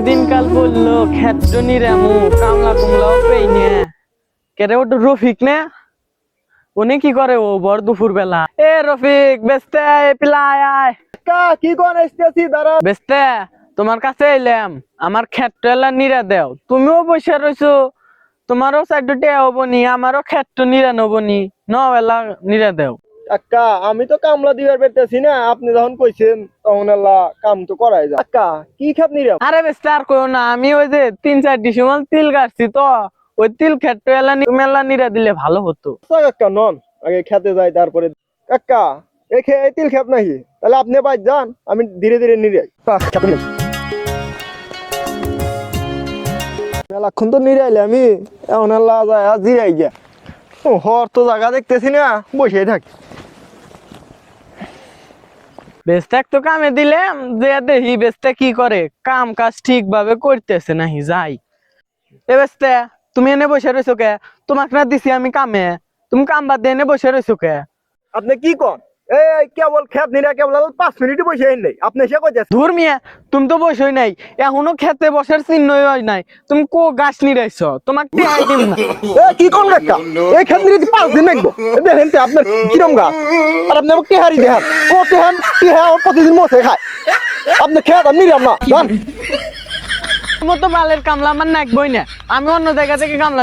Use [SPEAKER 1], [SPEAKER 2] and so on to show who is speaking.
[SPEAKER 1] দিনকাল বললো ক্ষেত্র নিরামু কামলা কুমলাও পেই নে কেরে ওটা রফিক না উনি কি করে ও বর দুপুর বেলা এ রফিক বেস্তে পিলা আয়
[SPEAKER 2] কি কোন আসতেছি দাঁড়া।
[SPEAKER 1] বেস্তে তোমার কাছে এলাম আমার ক্ষেত্র এলা নিরা দেও তুমিও বসে রইছো তোমারও সাইডে হবো নি আমারও ক্ষেত্র নিরা নবো নি নবেলা নিরা দেও
[SPEAKER 2] কাকা আমি তো কামলা দিবার পেতেছি না, আপনি যখন কইছেন তখন আল্লাহ কাম তো করাই যায়। কাকা কি খাপ নিরাম?
[SPEAKER 1] আরে বেস্তে আর কইও না আমি ওই যে 3-4 ডিসিমাল তিল গাছছি তো ওই তিল ক্ষেত্র এলা মেলা নিরা দিলে ভালো হতো।
[SPEAKER 2] কাকা নন আগে খেতে যাই তারপরে। কাকা এই তিল খেপ নাকি? তাহলে আপনি বাইর যান, আমি ধীরে ধীরে নিরাই। মেলাক্ষণ তো নিরাইলে আমি এখন আল্লাহ যায় জিরাই গিয়া। হর তো জায়গা দেখতেছি না, বসে থাকি।
[SPEAKER 1] বেস্তাক তো কামে দিলাম যে দেখি বেস্তা কি করে, কাম কাজ ঠিক ভাবে করতেছে নাহি যাই। এ বেস্তা তুমি এনে বসে রয়েছো কে? তোমাকে না দিছি আমি কামে, তুমি কাম বাদ দিয়ে এনে বসে রয়েছো কে?
[SPEAKER 2] আপনি কি কন? এই কেবল খেত নিরা কেবল 5 মিনিট বসে নেই, আপনি সে কইতেছেন।
[SPEAKER 1] ধুর মিয়া তুমি তো বসই নাই, এখনো খেতে বসার চিহ্নই হয় নাই, তুমি কো গাছ নিরাইছো? তোমাকে টেহাই দিম না।
[SPEAKER 2] কি কোন কাকা? এই খেত নিরে 5 দিন লাগবো। দেখেন তো আপনার কিরম গাছ, আর আপনি আমাকে টেহারি দেখান। ও টেহা প্রতিদিন মশে খায়। আপনি খেত আমি নিরাম না জান।
[SPEAKER 1] মতো বালের কামলা আমার নাকবই না, আমি অন্য জায়গা থেকে কামলা